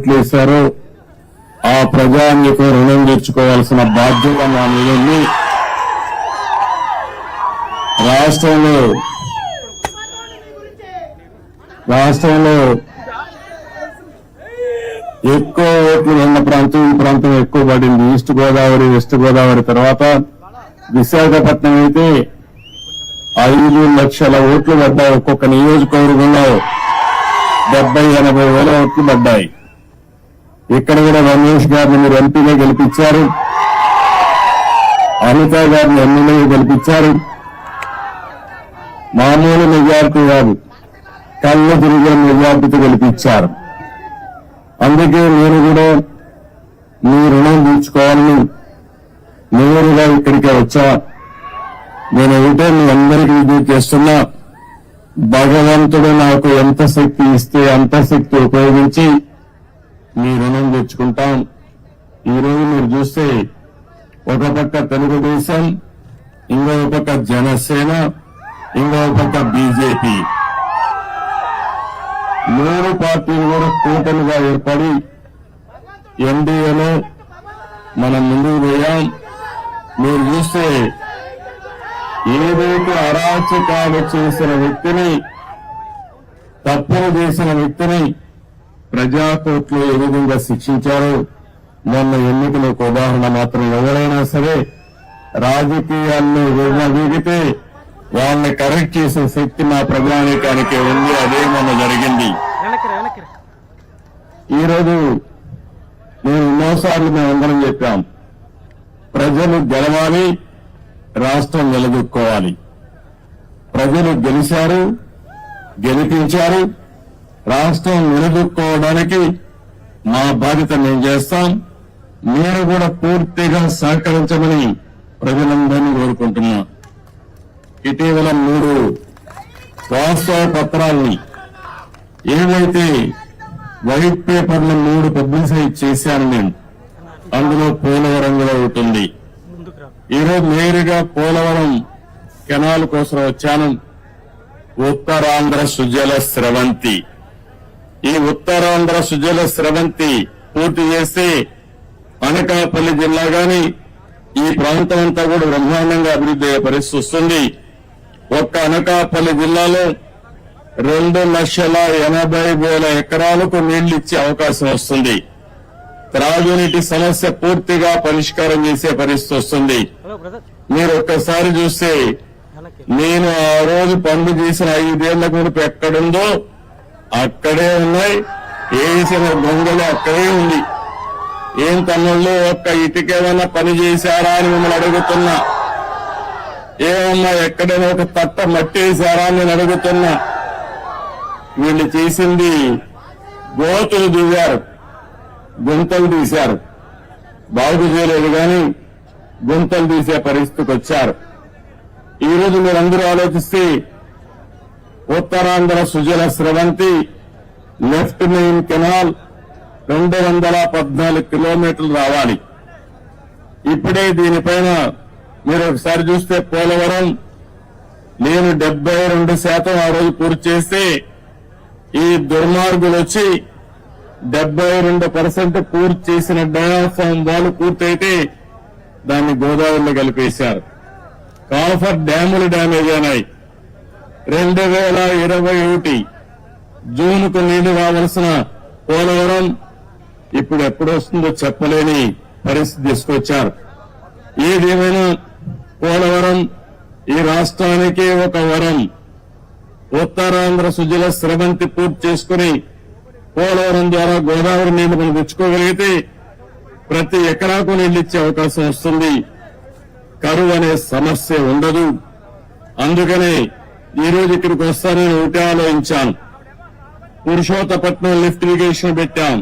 ఓట్లు వేశారో ఆ ప్రజానికి రుణం తీర్చుకోవాల్సిన బాధ్యత మా మీద ఉంది. రాష్ట్రంలో ఎక్కువ ఓట్లు ఉన్న ప్రాంతం ఎక్కువ పడింది. ఈస్ట్ గోదావరి, వెస్ట్ గోదావరి తర్వాత విశాఖపట్నం అయితే 5 లక్షల ఓట్లు పడ్డాయి. ఒక్కొక్క నియోజకవర్గంలో 70-80 వేల ఓట్లు పడ్డాయి. ఇక్కడ కూడా రమేష్ గారిని మీరు ఎంపీగా గెలిపించారు, అనిత గారిని ఎమ్మెల్యేగా గెలిపించారు. మామూలు మెజార్టీ కాదు, కళ్ళ తిరిగిన మెజార్టీతో గెలిపించారు. అందుకే నేను కూడా మీ రుణం తీర్చుకోవాలని నేరుగా ఇక్కడికే వచ్చా. నేను ఒకటే మీ అందరికీ విజ్ఞప్తి చేస్తున్నా, భగవంతుడు నాకు ఎంత శక్తి ఇస్తే అంత శక్తి ఉపయోగించి మీ రుణం తెచ్చుకుంటాం. ఈరోజు మీరు చూస్తే ఒక పక్క తెలుగుదేశం, ఇంకో పక్క జనసేన, ఇంకో పక్క బీజేపీ, 3 పార్టీలు కూడా కూటమిగా ఏర్పడి ఎన్డీఏలో మనం ముందుకు పోయాం. మీరు చూస్తే ఏదైతే అరాచకాలు చేసిన వ్యక్తిని, తప్పులు చేసిన వ్యక్తిని ప్రజాకోర్టులో ఏ విధంగా శిక్షించారో మొన్న ఎన్నికల ఒక ఉదాహరణ మాత్రం. ఎవరైనా సరే రాజకీయాల్లో విడిగితే వాళ్ళని కరెక్ట్ చేసే శక్తి మా ప్రజానీకానికి ఉంది. అదే మొన్న జరిగింది. ఈరోజు నేను ఎన్నోసార్లు మేమందరం చెప్పాం, ప్రజలు గెలవాలి, రాష్ట్రం నిలదొక్కోవాలి. ప్రజలు గెలిచారు, గెలిపించారు. రాష్ట్రం నిలదొక్కోవడానికి మా బాధ్యత మేము చేస్తాం. మీరు కూడా పూర్తిగా సహకరించమని ప్రజలందరినీ కోరుకుంటున్నాం. ఇటీవల 3 వాస్తవ పత్రాల్ని, ఏవైతే వైట్ పేపర్లు 3 పబ్లిసైజ్ చేశాను నేను, అందులో పోలవరం కూడా ఉంటుంది. ఈరోజు నేరుగా పోలవరం కెనాల్ కోసం వచ్చాను. ఉత్తరాంధ్ర సుజల స్రవంతి, ఈ ఉత్తరాంధ్ర సుజల స్రవంతి పూర్తి చేస్తే అనకాపల్లి జిల్లా గాని ఈ ప్రాంతం అంతా కూడా బ్రహ్మాండంగా అభివృద్ధి అయ్యే పరిస్థితి వస్తుంది. ఒక్క అనకాపల్లి జిల్లాలో 2,80,000 ఎకరాలకు నీళ్లు ఇచ్చే అవకాశం వస్తుంది. త్రాగునీటి సమస్య పూర్తిగా పరిష్కారం చేసే పరిస్థితి వస్తుంది. మీరు ఒక్కసారి చూస్తే నేను ఆ రోజు పనులు చేసిన 5 ఏళ్ల మునుపు ఎక్కడుందో అక్కడే ఉన్నాయి, వేసిన గొంగలు అక్కడే ఉంది. ఏం తమ్ముళ్ళు ఒక్క ఇటుకేమైనా పని చేశారా అని మిమ్మల్ని అడుగుతున్నా. ఏమన్నా ఎక్కడైనా ఒక తట్ట మట్టి వేశారా అని నేను అడుగుతున్నా. వీళ్ళు చేసింది గోతులు దిగారు, గుంతలు తీశారు. బాగు చేయలేదు కానీ గుంతలు తీసే పరిస్థితికి వచ్చారు. ఈరోజు మీరందరూ ఆలోచిస్తే Uttarandhra Sujala Sravanthi left main canal 214 కిలోమీటర్లు రావాలి. ఇప్పుడే దీనిపైన మీరు ఒకసారి చూస్తే పోలవరం నేను 72% ఆ రోజు పూర్తి చేస్తే ఈ దుర్మార్గులు వచ్చి 72% పూర్తి చేసిన డయాఫామ్ వాళ్ళు పూర్తయితే దాన్ని గోదావరిలో కలిపేశారు. కాఫర్ డ్యాములు డ్యామేజ్ అయినాయి. 2021 జూన్కు నీళ్లు రావాల్సిన పోలవరం ఇప్పుడు ఎప్పుడు వస్తుందో చెప్పలేని పరిస్థితి తీసుకొచ్చారు. ఏదేమైనా పోలవరం ఈ రాష్ట్రానికే ఒక వరం. ఉత్తరాంధ్ర సుజల స్రవంతి పూర్తి చేసుకుని పోలవరం ద్వారా గోదావరి నీళ్లు మనం తెచ్చుకోగలిగితే ప్రతి ఎకరాకు నీళ్లు ఇచ్చే అవకాశం వస్తుంది. కరువు అనే సమస్య ఉండదు. అందుకనే ఈరోజు ఇక్కడికి వస్తానని ఒకటే ఆలోచించాను. పురుషోత్తపట్నం లిఫ్ట్ ఇరిగేషన్ పెట్టాం.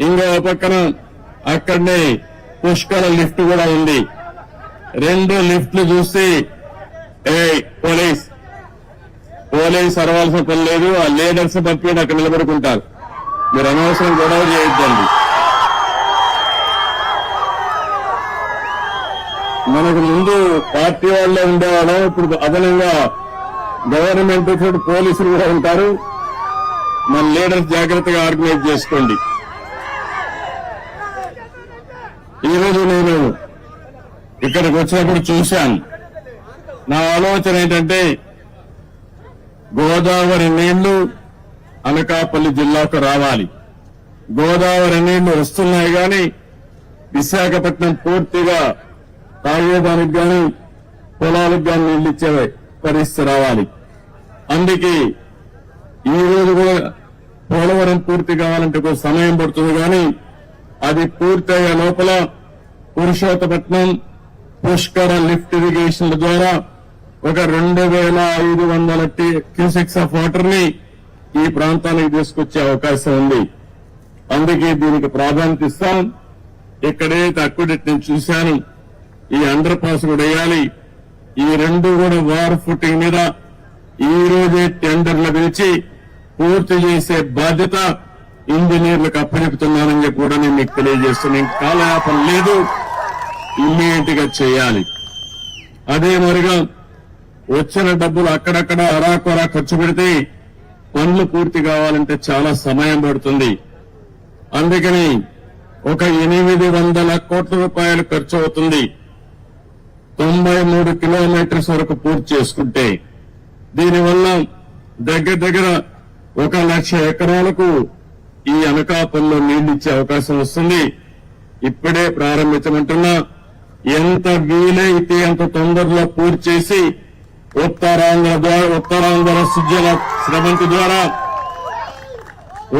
ఇంకో పక్కన అక్కడనే పుష్కర లిఫ్ట్ కూడా ఉంది. 2 లిఫ్ట్లు చూస్తే పోలీస్ అరవాల్సిన పని లేదు. ఆ లీడర్స్ పంపి అక్కడ నిలబడుకుంటారు. మీరు అనవసరం గొడవ చేయొద్దండి. మనకు ముందు పార్టీ వాళ్ళే ఉండేవాళ్ళం, ఇప్పుడు అదనంగా గవర్నమెంట్ పోలీసులు కూడా ఉంటారు. మన లీడర్స్ జాగ్రత్తగా ఆర్గనైజ్ చేసుకోండి. ఈరోజు నేను ఇక్కడికి వచ్చినప్పుడు చూశాను. నా ఆలోచన ఏంటంటే గోదావరి నీళ్లు అనకాపల్లి జిల్లాకు రావాలి. గోదావరి నీళ్లు వస్తున్నాయి కానీ విశాఖపట్నం పూర్తిగా తాగేదానికి కానీ పొలాలకు కానీ నీళ్లు ఇచ్చే పరిస్థితి రావాలి. అందుకే ఈ రోజు కూడా పోలవరం పూర్తి కావాలంటే కొంచెం సమయం పడుతుంది కానీ అది పూర్తయ్యే లోపల పురుషోత్తపట్నం పుష్కర లిఫ్ట్ ఇరిగేషన్ల ద్వారా ఒక 2,500 క్యూసెక్స్ ఆఫ్ వాటర్ ని ఈ ప్రాంతానికి తీసుకొచ్చే అవకాశం ఉంది. అందుకే దీనికి ప్రాధాన్యత ఇస్తాం. ఇక్కడైతే అక్విడెట్ నేను చూశాను, ఈ అండర్ పాస్ కూడా వేయాలి. ఈ రెండు కూడా వార్ ఫుటింగ్ మీద ఈ రోజే టెండర్లు పిలిచి పూర్తి చేసే బాధ్యత ఇంజనీర్లకు అప్పచెపుతున్నానని చెప్పి కూడా నేను మీకు తెలియజేస్తున్నాను. కాలయాపన లేదు, ఇమ్మీడియట్ గా చేయాలి. అదే మరిగా వచ్చిన డబ్బులు అక్కడక్కడ అరాకొరా ఖర్చు పెడితే పనులు పూర్తి కావాలంటే చాలా సమయం పడుతుంది. అందుకని ఒక 800 కోట్ల రూపాయలు ఖర్చు అవుతుంది 93 కిలోమీటర్స్ వరకు పూర్తి చేసుకుంటే. దీనివల్ల దగ్గర 1,00,000 ఎకరాలకు ఈ అనకాపల్లిలో నీళ్లు ఇచ్చే అవకాశం వస్తుంది. ఇప్పుడే ప్రారంభించమంటున్నా. ఎంత వీలైతే అంత తొందరలో పూర్తి చేసి ఉత్తరాంధ్ర సుజల శ్రవంతి ద్వారా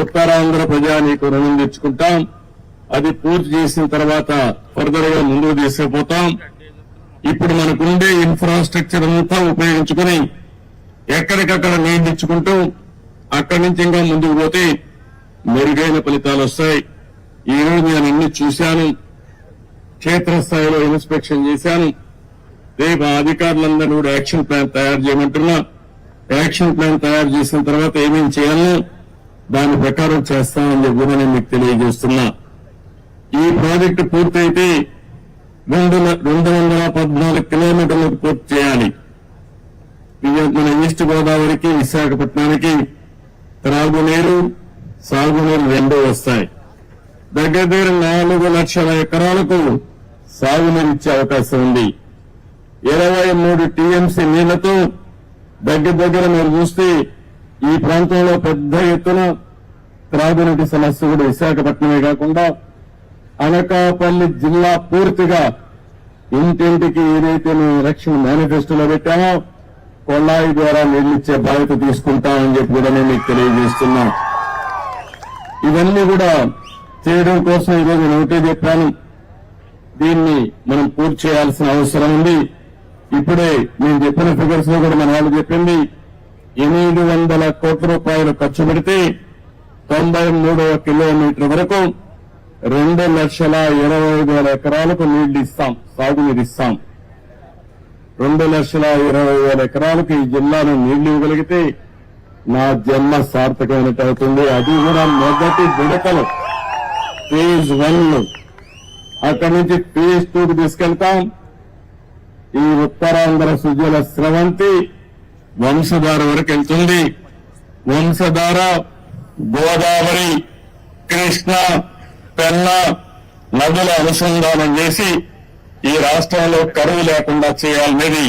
ఉత్తరాంధ్ర ప్రజానీకు రుణం తెచ్చుకుంటాం. అది పూర్తి చేసిన తర్వాత ఫర్దర్ గా ముందుకు తీసుకుపోతాం. ఇప్పుడు మనకుండే ఇన్ఫ్రాస్ట్రక్చర్ అంతా ఉపయోగించుకుని ఎక్కడికక్కడ నీళ్లు ఇచ్చుకుంటూ అక్కడి నుంచి ఇంకా ముందుకు పోతే మెరుగైన ఫలితాలు వస్తాయి. ఈ రోజు నేను అన్ని చూశాను, క్షేత్రస్థాయిలో ఇన్స్పెక్షన్ చేశాను. రేపు అధికారులందరూ కూడా యాక్షన్ ప్లాన్ తయారు చేయమంటున్నా. యాక్షన్ ప్లాన్ తయారు చేసిన తర్వాత ఏమేం చేయాలో దాని ప్రకారం చేస్తామని చెప్పి కూడా నేను మీకు తెలియజేస్తున్నా. ఈ ప్రాజెక్టు పూర్తయితే 214 కిలోమీటర్లకు పూర్తి చేయాలి. మన ఈస్ట్ గోదావరికి విశాఖపట్నానికి త్రాగునీరు సాగునీరు రెండూ వస్తాయి. దగ్గర 4,00,000 ఎకరాలకు సాగునీరు ఇచ్చే అవకాశం ఉంది. 23 టీఎంసీ నీళ్లతో దగ్గర మీరు చూస్తే ఈ ప్రాంతంలో పెద్ద ఎత్తున త్రాగునీటి సమస్య కూడా విశాఖపట్నమే కాకుండా అనకాపల్లి జిల్లా పూర్తిగా ఇంటింటికి ఏదైతే మేము ఎలక్షన్ మేనిఫెస్టోలో పెట్టామో కొళాయి ద్వారా నీళ్లిచ్చే బాధ్యత తీసుకుంటామని చెప్పి కూడా నేను మీకు తెలియజేస్తున్నా. ఇవన్నీ కూడా చేయడం కోసం ఈరోజు నేను ఒకటే చెప్పాను, దీన్ని మనం పూర్తి చేయాల్సిన అవసరం ఉంది. ఇప్పుడే నేను చెప్పిన ఫిగర్స్ లో కూడా మన వాళ్ళు చెప్పింది 800 కోట్ల రూపాయలు ఖర్చు పెడితే 93వ కిలోమీటర్ వరకు 2,20,000 ఎకరాలకు నీళ్లు ఇస్తాం, సాగునీరు ఇస్తాం. 2,20,000 ఎకరాలకు ఈ జిల్లాలో నీళ్లు ఇవ్వగలిగితే నా జన్మ సార్థకమైనట్టు అవుతుంది. అది కూడా మొదటి విడతలు ఫేజ్ 1. అక్కడి నుంచి ఫేజ్ 2కు తీసుకెళ్తాం. ఈ ఉత్తరాంధ్ర సుజల స్రవంతి వంశధార వరకు వెళ్తుంది. వంశధార గోదావరి, కృష్ణ, పెన్నా నదుల అనుసంధానం చేసి ఈ రాష్ట్రంలో కరువు లేకుండా చేయాలనేది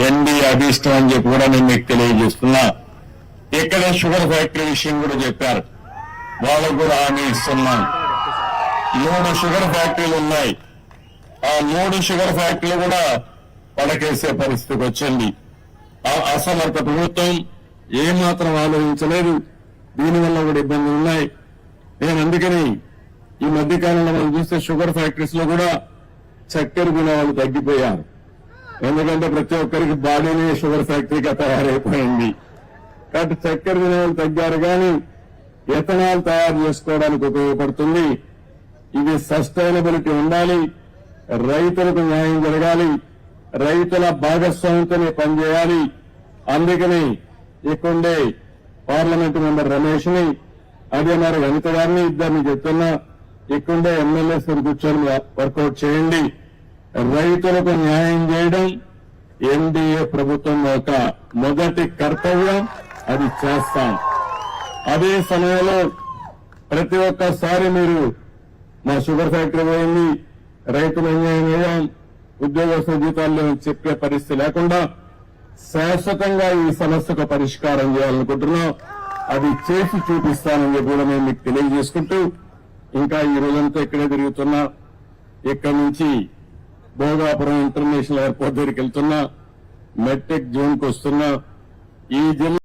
ఎన్డీఏ అభిష్టం అని చెప్పి కూడా నేను మీకు తెలియజేస్తున్నా. ఇక్కడే షుగర్ ఫ్యాక్టరీ విషయం కూడా చెప్పారు, వాళ్ళకు కూడా హామీ ఇస్తున్నాం. 3 షుగర్ ఫ్యాక్టరీలు ఉన్నాయి. ఆ 3 షుగర్ ఫ్యాక్టరీలు కూడా పడకేసే పరిస్థితికి వచ్చింది. ఆ అసమర్థ ప్రభుత్వం ఏమాత్రం ఆలోచించలేదు. దీనివల్ల కూడా ఇబ్బందులు ఉన్నాయి. నేను అందుకని ఈ మధ్యకాలంలో మనం చూస్తే షుగర్ ఫ్యాక్టరీస్ లో కూడా చక్కెర కొనే వాళ్ళు తగ్గిపోయారు. ఎందుకంటే ప్రతి ఒక్కరికి బాడీనే షుగర్ ఫ్యాక్టరీగా తయారైపోయింది. కాబట్టి చక్కెర కొనే వాళ్ళు తగ్గారు కానీ ఎథనాల్ తయారు చేసుకోవడానికి ఉపయోగపడుతుంది. ఇది సస్టైనబిలిటీ ఉండాలి, రైతులకు న్యాయం జరగాలి, రైతుల భాగస్వామ్యంతోనే పనిచేయాలి. అందుకని ఇక్కడే పార్లమెంటు మెంబర్ రమేష్ ని, అదే మరి వనిత గారిని ఇద్దరిని చెప్తున్నా, ఇక్కడే ఎమ్మెల్యేస్ కూర్చొని వర్కౌట్ చేయండి. రైతులకు న్యాయం చేయడం ఎన్డీఏ ప్రభుత్వం యొక్క మొదటి కర్తవ్యం, అది చేస్తాం. అదే సమయంలో ప్రతి ఒక్కసారి మీరు మా షుగర్ ఫ్యాక్టరీ పోయింది, రైతులు అన్యాయం అయ్యాం, ఉద్యోగస్తుల జీతాలు లేవని చెప్పే పరిస్థితి లేకుండా శాశ్వతంగా ఈ సమస్యకు పరిష్కారం చేయాలనుకుంటున్నాం. అది చేసి చూపిస్తానని కూడా మేము మీకు తెలియజేసుకుంటూ, ఇంకా ఈ రోజంతా ఇక్కడే తిరుగుతున్నా, ఇక్కడి నుంచి భోగాపురం ఇంటర్నేషనల్ ఎయిర్పోర్ట్ దగ్గరికి వెళ్తున్నా, మెట్రిక్ జోన్ కు వస్తున్నా. ఈ జిల్లా